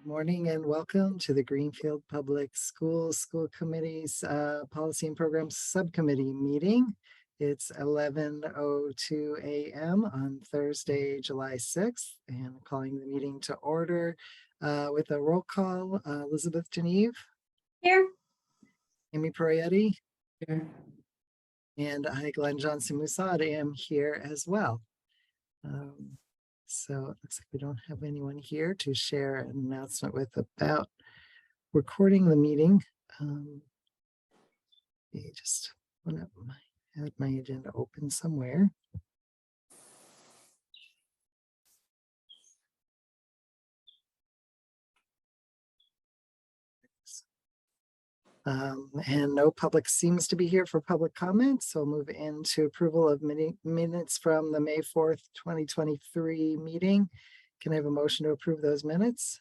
Good morning and welcome to the Greenfield Public Schools School Committee's Policy and Programs Subcommittee meeting. It's 11:02 a.m. on Thursday, July 6th, and calling the meeting to order with a roll call. Elizabeth Geneve, Here. Amy Proietti, Here. and I, Glenn Johnson-Musad, am here as well. So it looks like we don't have anyone here to share an announcement with about recording the meeting. I just want to have my agenda open somewhere. And no public seems to be here for public comment, so I'll move into approval of minutes from the May 4th, 2023 meeting. Can I have a motion to approve those minutes?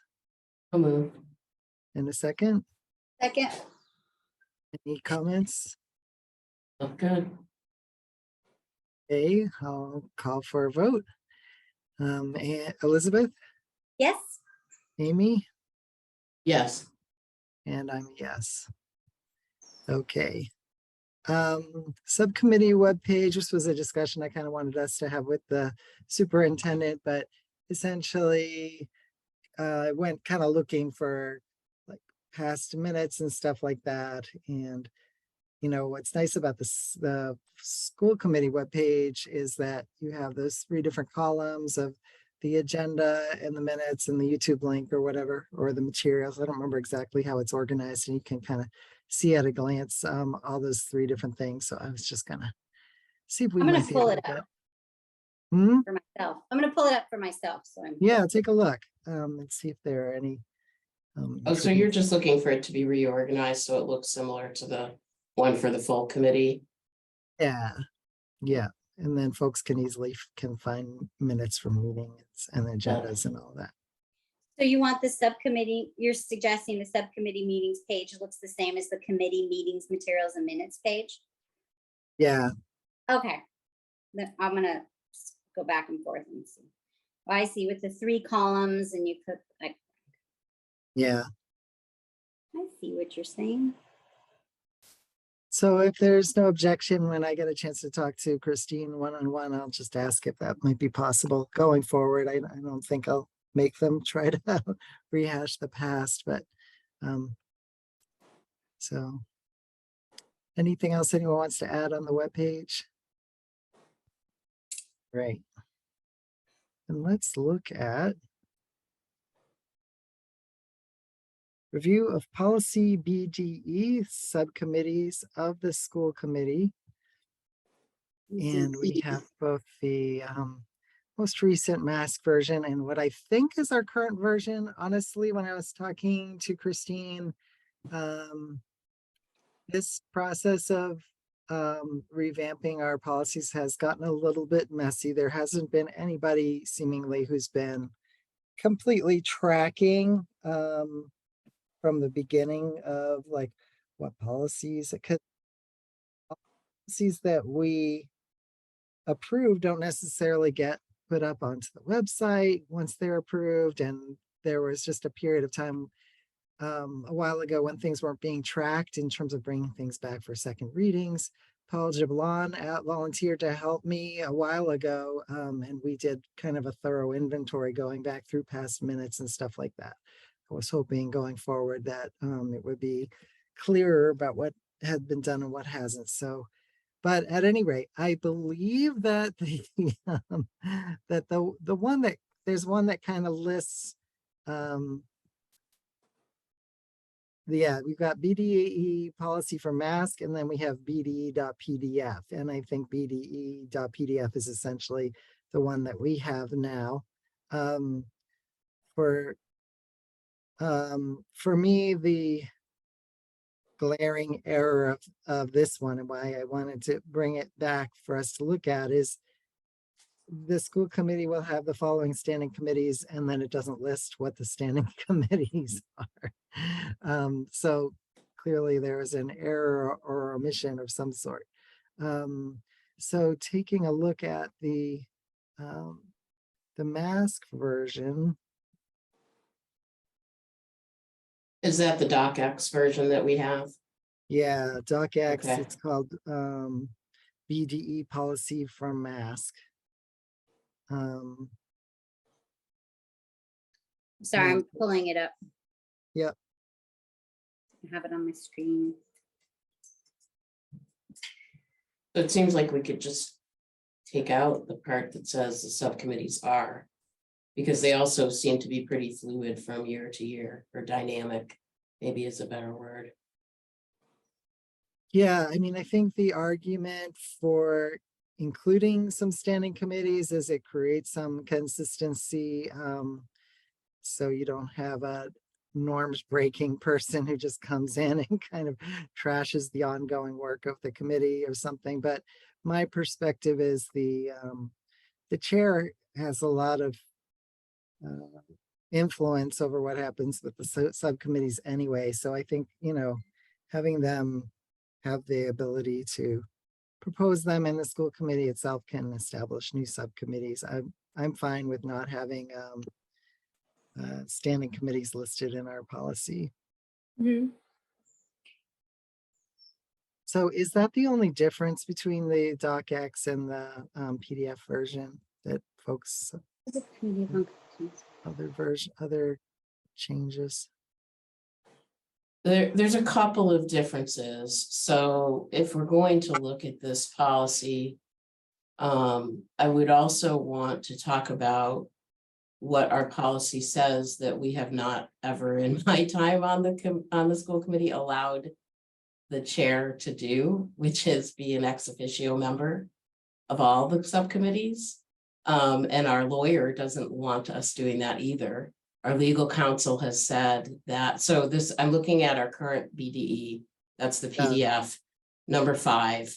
I'll move. In a second. Second. Any comments? Look good. Okay, I'll call for a vote. Elizabeth, Yes. Amy, Yes. and I'm a yes. Okay. Subcommittee webpage. This was a discussion I kind of wanted us to have with the superintendent, but essentially I went kind of looking for like past minutes and stuff like that. And you know, what's nice about the school committee webpage is that you have those 3 different columns of the agenda and the minutes and the YouTube link or whatever, or the materials. I don't remember exactly how it's organized, and you can kind of see at a glance all those 3 different things. So I was just gonna see if we I'm gonna might be pull able it to up get. for myself. I'm gonna pull it up for myself. So Yeah, take a look and see if there are any. Oh, so you're just looking for it to be reorganized so it looks similar to the one for the full committee? Yeah, yeah. And then folks can easily can find minutes from meetings and agendas and all that. So you want the subcommittee, you're suggesting the subcommittee meetings page looks the same as the committee meetings, materials and minutes page? Yeah, Okay. Then I'm gonna go back and forth and see. Oh, I see, with the 3 columns and you put like, yeah. I see what you're saying. So if there's no objection, when I get a chance to talk to Christine one-on-one, I'll just ask if that might be possible going forward. I don't think I'll make them try to rehash the past, but so anything else anyone wants to add on the webpage? Great. And let's look at review of policy BDE subcommittees of the school committee. And we have both the most recent mask version and what I think is our current version. Honestly, when I was talking to Christine, this process of revamping our policies has gotten a little bit messy. There hasn't been anybody seemingly who's been completely tracking from the beginning of like what policies that we approve don't necessarily get put up onto the website once they're approved. And there was just a period of time a while ago when things weren't being tracked in terms of bringing things back for second readings. Paul Jablon volunteered to help me a while ago, and we did kind of a thorough inventory going back through past minutes and stuff like that. I was hoping going forward that it would be clearer about what had been done and what hasn't. So, but at any rate, I believe that the the one that there's one that kind of lists. Yeah, we've got BDE policy for mask, and then we have BDE.pdf. And I think BDE.pdf is essentially the one that we have now. For me, the glaring error of this one and why I wanted to bring it back for us to look at is the school committee will have the following standing committees, and then it doesn't list what the standing committees are. So clearly there is an error or omission of some sort. So taking a look at the mask version, Is that the DocX version that we have? Yeah, DocX, Okay. it's called BDE policy from mask. Um, Sorry, Yeah. I'm pulling it up. Yep. I have it on my screen. So it seems like we could just take out the part that says the subcommittees are, because they also seem to be pretty fluid from year to year, or dynamic, maybe is a better word. Yeah, I mean, I think the argument for including some standing committees is it creates some consistency. So you don't have a norms breaking person who just comes in and kind of trashes the ongoing work of the committee or something. But my perspective is the chair has a lot of influence over what happens with the subcommittees anyway. So I think, having them have the ability to propose them, and the school committee itself can establish new subcommittees. I'm fine with not having standing committees listed in our policy. So is that the only difference between the DocX and the PDF version that folks, other changes? There's a couple of differences. So if we're going to look at this policy, I would also want to talk about what our policy says that we have not ever in my time on the school committee allowed the chair to do, which is be an ex officio member of all the subcommittees. And our lawyer doesn't want us doing that either. Our legal counsel has said that, so this, I'm looking at our current BDE, that's the PDF, number 5.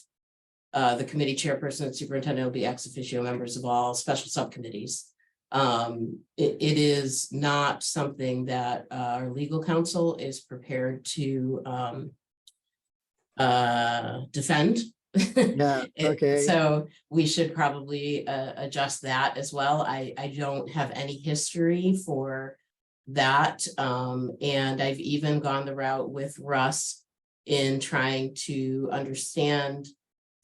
The committee chairperson and superintendent will be ex officio members of all special subcommittees. It is not something that our legal counsel is prepared to defend. Yeah, okay. So we should probably adjust that as well. I don't have any history for that. And I've even gone the route with Russ in trying to understand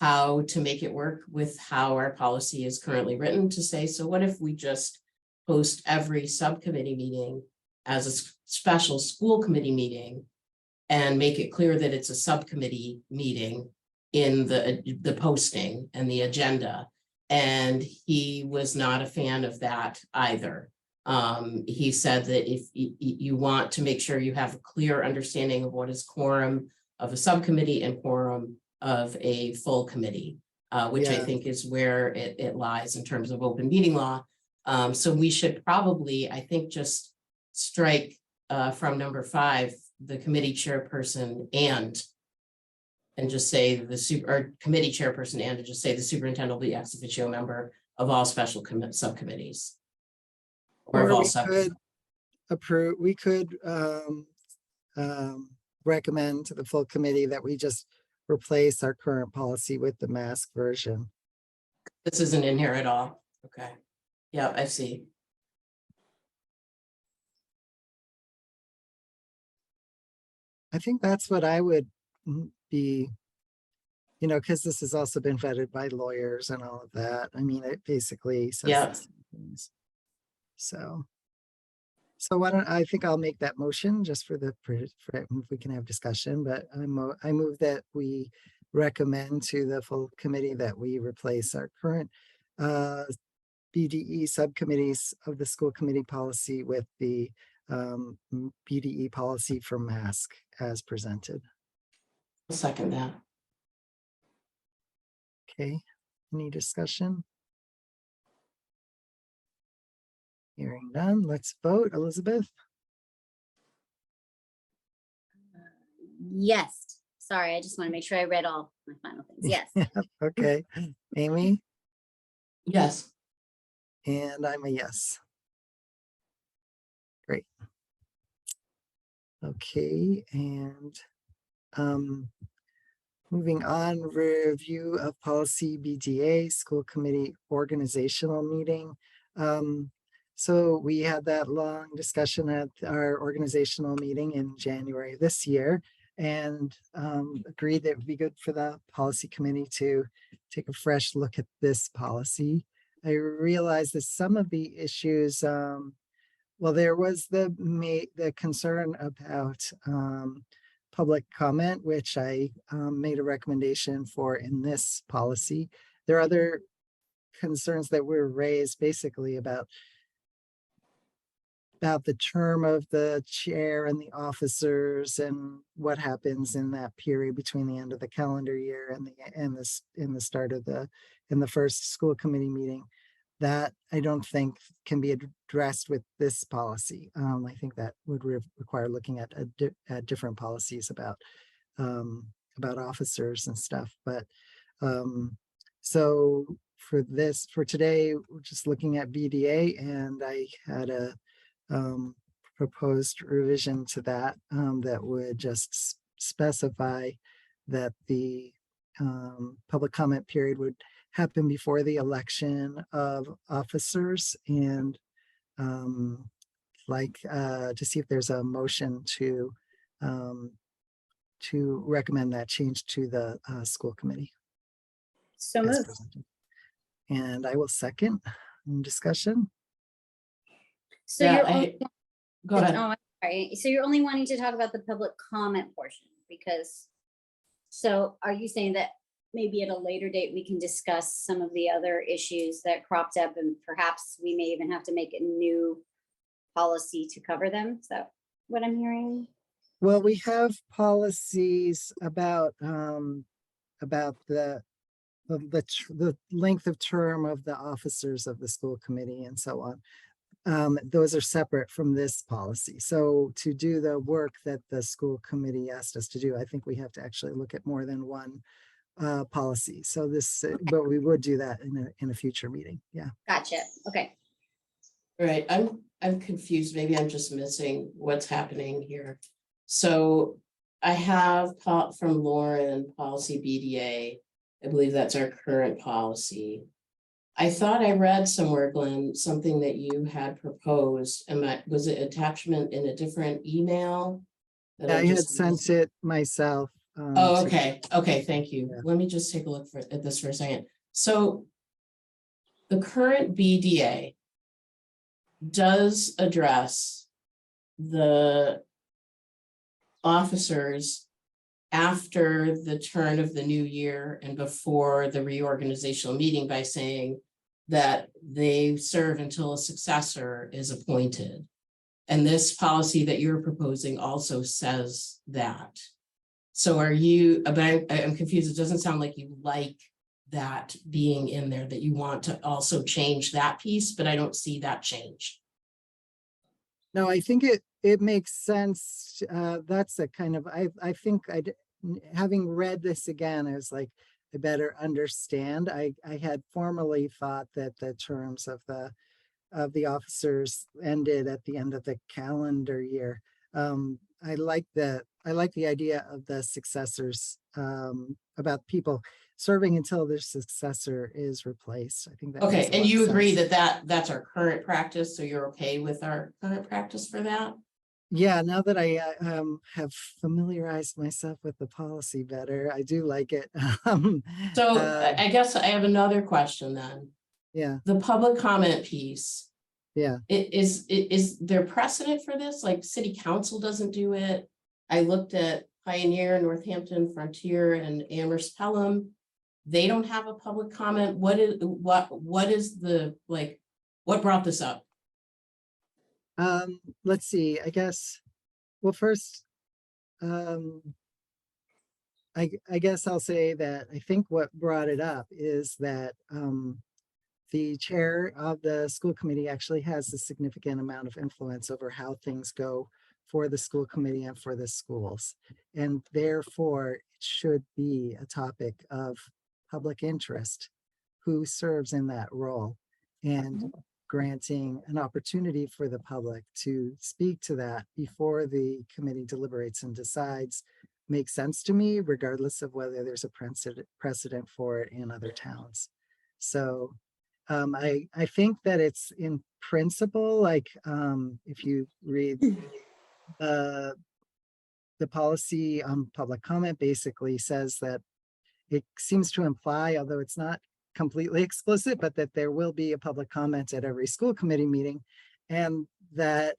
how to make it work with how our policy is currently written, to say, so what if we just post every subcommittee meeting as a special school committee meeting and make it clear that it's a subcommittee meeting in the posting and the agenda. And he was not a fan of that either. He said that if you want to make sure you have a clear understanding of what is quorum of a subcommittee and quorum of a full committee, which I think is where it lies in terms of open meeting law. So we should probably, I think, just strike from number 5, the committee chairperson and just say the committee chairperson and to just say the superintendent will be ex officio member of all special subcommittees. Or of all subcommittees. We could recommend to the full committee that we just replace our current policy with the mask version. This isn't in here at all. Okay. Yeah, I see. I think that's what I would be, because this has also been vetted by lawyers and all of that. I mean, it basically says the same things. So I think I'll make that motion just for we can have discussion, but I move that we recommend to the full committee that we replace our current BDE subcommittees of the school committee policy with the BDE policy for mask as presented. I'll second that. Okay, any discussion? Hearing none, let's vote. Elizabeth? Yes. Sorry, I just want to make sure I read all my final things. Yes. Okay. Amy? Yes. And I'm a yes. Great. Okay, and moving on, review of policy BDA, school committee organizational meeting. So we had that long discussion at our organizational meeting in January of this year, and agreed that it would be good for the policy committee to take a fresh look at this policy. I realized that some of the issues, well, there was the concern about public comment, which I made a recommendation for in this policy. There are other concerns that were raised basically about the term of the chair and the officers and what happens in that period between the end of the calendar year and the start of the first school committee meeting. That I don't think can be addressed with this policy. I think that would require looking at different policies about officers and stuff. But so for today, we're just looking at BDA, and I had a proposed revision to that that would just specify that the public comment period would happen before the election of officers, and to see if there's a motion to recommend that change to the school committee So as moved. presented. And I will second discussion. So Yeah, you're only, Go ahead. oh, I'm sorry. So you're only wanting to talk about the public comment portion because, so are you saying that maybe at a later date, we can discuss some of the other issues that cropped up and perhaps we may even have to make a new policy to cover them? Is that what I'm hearing? Well, we have policies about the length of term of the officers of the school committee and so on. Those are separate from this policy. So to do the work that the school committee asked us to do, I think we have to actually look at more than one policy. So but we would do that in a future meeting. Yeah. Gotcha. Okay. Right, I'm confused. Maybe I'm just missing what's happening here. So I have from Lauren, policy BDA. I believe that's our current policy. I thought I read somewhere, Glenn, something that you had proposed. Was it attachment in a different email? I had sent it myself. Oh, okay. Okay, thank you. Yeah. Let me just take a look at this for a second. So the current BDA does address the officers after the turn of the new year and before the reorganizational meeting by saying that they serve until a successor is appointed. And this policy that you're proposing also says that. So but I'm confused. It doesn't sound like you like that being in there, that you want to also change that piece, but I don't see that change. No, I think it makes sense. That's a kind of, I think having read this again, I was like, I better understand. I had formerly thought that the terms of the officers ended at the end of the calendar year. I like the idea of the successors, about people serving until their successor is replaced. I think that. Okay, and you agree that that's our current practice, so you're okay with our current practice for that? Yeah, now that I have familiarized myself with the policy better, I do like it. So I guess I have another question then. Yeah. The public comment piece. Yeah. Is there precedent for this? Like city council doesn't do it. I looked at Pioneer, Northampton, Frontier, and Amherst Pelham. They don't have a public comment. What is the, like, what brought this up? Let's see, I guess, well, first, I guess I'll say that I think what brought it up is that the chair of the school committee actually has a significant amount of influence over how things go for the school committee and for the schools. And therefore, it should be a topic of public interest, who serves in that role, and granting an opportunity for the public to speak to that before the committee deliberates and decides makes sense to me, regardless of whether there's a precedent for it in other towns. So I think that it's principle, like if you read the policy on public comment basically says that it seems to imply, although it's not completely explicit, but that there will be a public comment at every school committee meeting. And that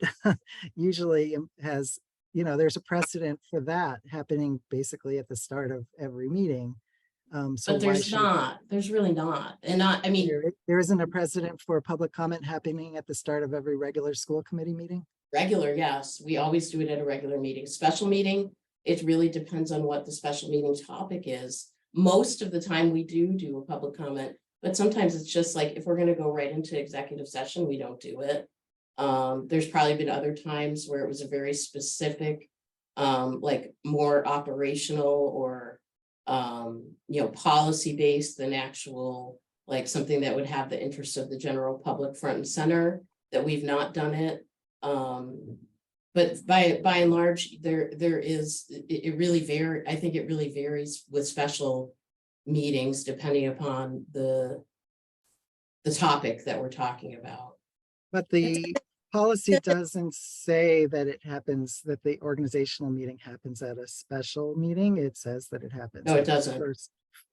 usually has, there's a precedent for that happening basically at the start of every meeting. So But there's really not. And I mean, there isn't a precedent for public comment happening at the start of every regular school committee meeting? regular, yes, we always do it at a regular meeting. Special meeting, it really depends on what the special meeting topic is. Most of the time we do a public comment, but sometimes it's just like, if we're gonna go right into executive session, we don't do it. There's probably been other times where it was a very specific, like more operational or, policy based than actual, like something that would have the interest of the general public front and center, that we've not done it. But by and large, it really varies. I think it really varies with special meetings depending upon the topic that we're talking about. But the policy doesn't say that it happens, that the organizational meeting happens at a special meeting. It says that it happens. No, it doesn't.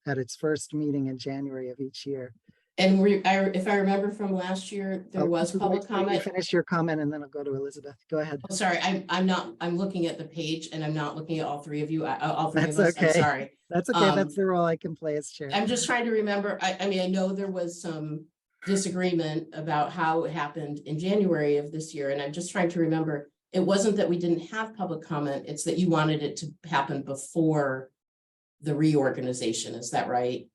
At its first meeting in January of each year. And if I remember from last year, there was public comment. Finish your comment and then I'll go to Elizabeth. Go ahead. Oh, sorry, I'm looking at the page and I'm not looking at all three of you. All three of us. Okay. I'm sorry. That's okay. That's the role I can play as chair. I'm just trying to remember. I mean, I know there was some disagreement about how it happened in January of this year, and I'm just trying to remember. It wasn't that we didn't have public comment, it's that you wanted it to happen before the reorganization. Is that right?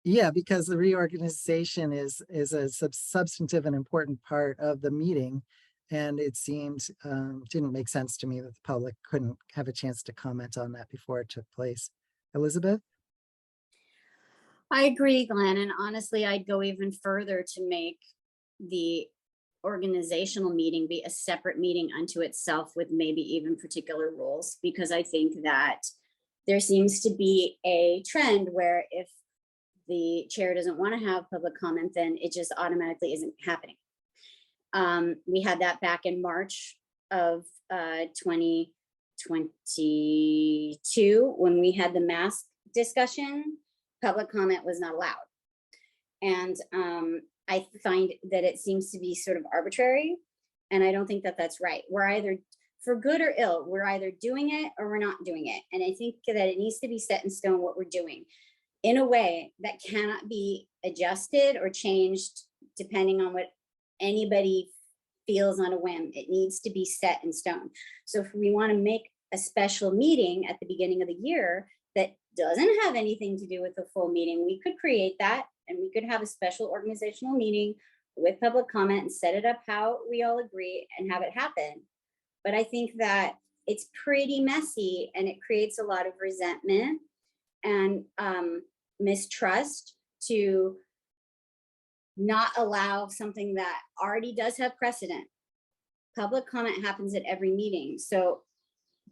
Yeah, because the reorganization is a substantive and important part of the meeting. And it seemed, didn't make sense to me that the public couldn't have a chance to comment on that before it took place. Elizabeth? I agree, Glenn, and honestly, I'd go even further to make the organizational meeting be a separate meeting unto itself with maybe even particular rules, because I think that there seems to be a trend where if the chair doesn't want to have public comment, then it just automatically isn't happening. We had that back in March of 2022 when we had the mask discussion. Public comment was not allowed. And I find that it seems to be sort of arbitrary. And I don't think that that's right. We're either, for good or ill, we're either doing it or we're not doing it. And I think that it needs to be set in stone what we're doing in a way that cannot be adjusted or changed depending on what anybody feels on a whim. It needs to be set in stone. So if we want to make a special meeting at the beginning of the year that doesn't have anything to do with the full meeting, we could create that and we could have a special organizational meeting with public comment and set it up how we all agree and have it happen. But I think that it's pretty messy and it creates a lot of resentment and mistrust to not allow something that already does have precedent. Public comment happens at every meeting. So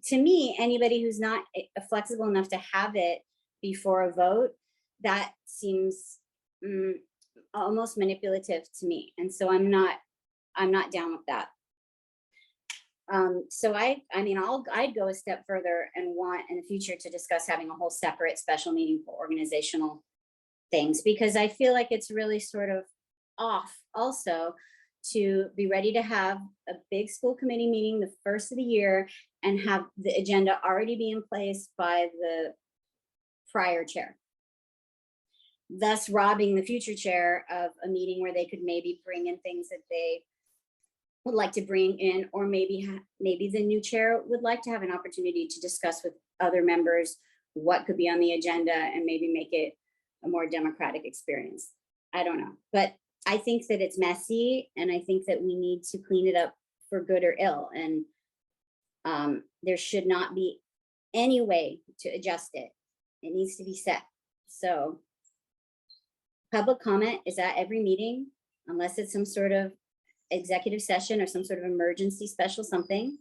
to me, anybody who's not flexible enough to have it before a vote, that seems almost manipulative to me. And so I'm not down with that. So I'd go a step further and want in the future to discuss having a whole separate special meeting for organizational things, because I feel like it's really sort of off also to be ready to have a big school committee meeting the first of the year and have the agenda already be in place by the prior chair, thus robbing the future chair of a meeting where they could maybe bring in things that they would like to bring in, or maybe the new chair would like to have an opportunity to discuss with other members what could be on the agenda and maybe make it a more democratic experience. I don't know, but I think that it's messy and I think that we need to clean it up for good or ill. And there should not be any way to adjust it. It needs to be set. So public comment is at every meeting, unless it's some sort of executive session or some sort of emergency special something.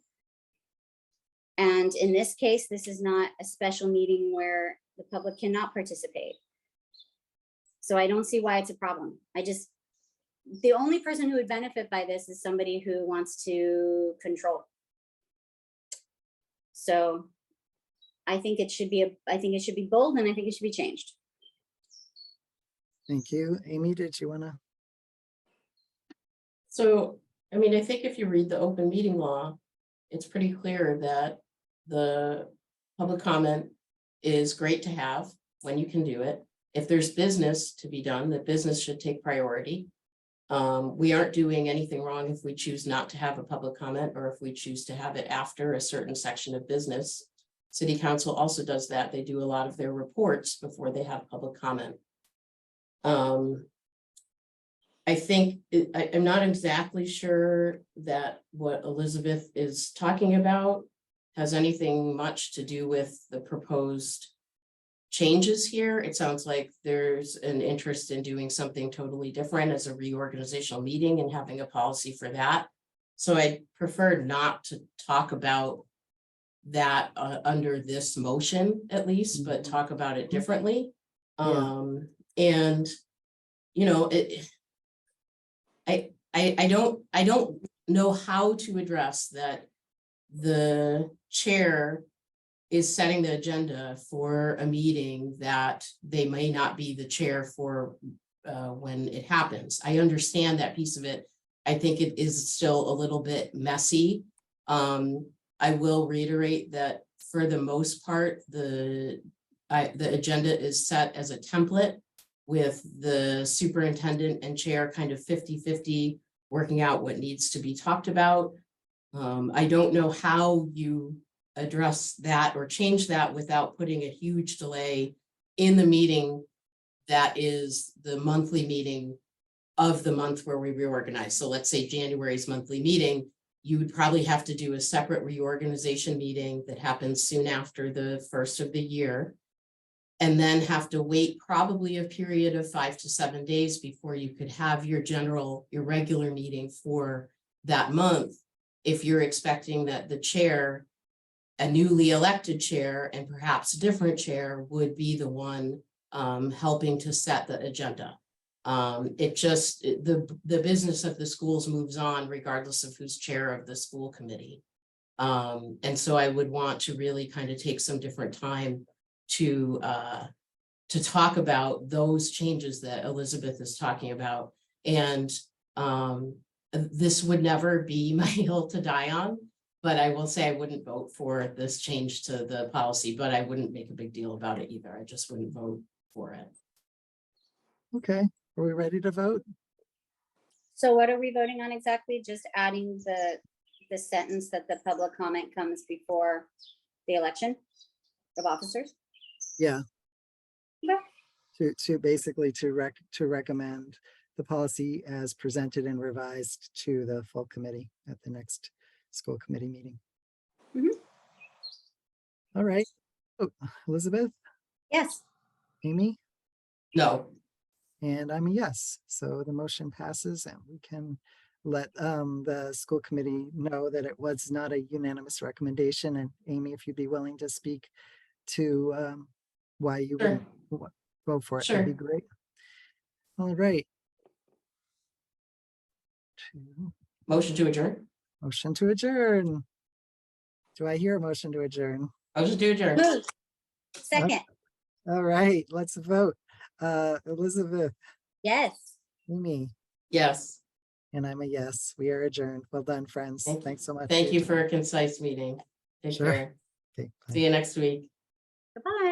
And in this case, this is not a special meeting where the public cannot participate. So I don't see why it's a problem. the only person who would benefit by this is somebody who wants to control. So I think it should be I think it should be bold, and I think it should be changed. Thank you. Amy, did you want to? So, I mean, I think if you read the open meeting law, it's pretty clear that the public comment is great to have when you can do it. If there's business to be done, the business should take priority. We aren't doing anything wrong if we choose not to have a public comment, or if we choose to have it after a certain section of business. City Council also does that. They do a lot of their reports before they have public comment. I think I'm not exactly sure that what Elizabeth is talking about has anything much to do with the proposed changes here. It sounds like there's an interest in doing something totally different as a reorganizational meeting and having a policy for that. So I prefer not to talk about that under this motion, at least, but talk about it differently. And you know, I don't know how to address that. The chair is setting the agenda for a meeting that they may not be the chair for when it happens. I understand that piece of it. I think it is still a little bit messy. I will reiterate that for the most part, the agenda is set as a template with the superintendent and chair kind of 50-50 working out what needs to be talked about. I don't know how you address that or change that without putting a huge delay in the meeting that is the monthly meeting of the month where we reorganize. So let's say January's monthly meeting, you would probably have to do a separate reorganization meeting that happens soon after the first of the year, and then have to wait probably a period of 5 to 7 days before you could have your regular meeting for that month. If you're expecting that the chair, a newly elected chair, and perhaps a different chair would be the one helping to set the agenda. The business of the schools moves on regardless of who's chair of the school committee. And so I would want to really kind of take some different time to talk about those changes that Elizabeth is talking about. And this would never be my hill to die on, but I will say I wouldn't vote for this change to the policy, but I wouldn't make a big deal about it either. I just wouldn't vote for it. Okay, are we ready to vote? So what are we voting on exactly? Just adding the sentence that the public comment comes before the election of officers? Yeah. Yeah. To basically to recommend the policy as presented and revised to the full committee at the next school committee meeting. All right. Oh, Elizabeth? Yes. Amy? No. And I'm a yes. So the motion passes, and we can let the school committee know that it was not a unanimous recommendation. And Amy, if you'd be willing to speak to why you Sure. would vote for it, Sure. that'd be great. All right. Motion to adjourn. Motion to adjourn. Do I hear a motion to adjourn? Motion to adjourn. Move. Second. All right, let's vote. Elizabeth, Yes. Amy, Yes. and I'm a yes. We are adjourned. Well done, friends. Thanks so much. Thank you for a concise meeting. Take Sure. care. Okay, bye. See you next week. Goodbye.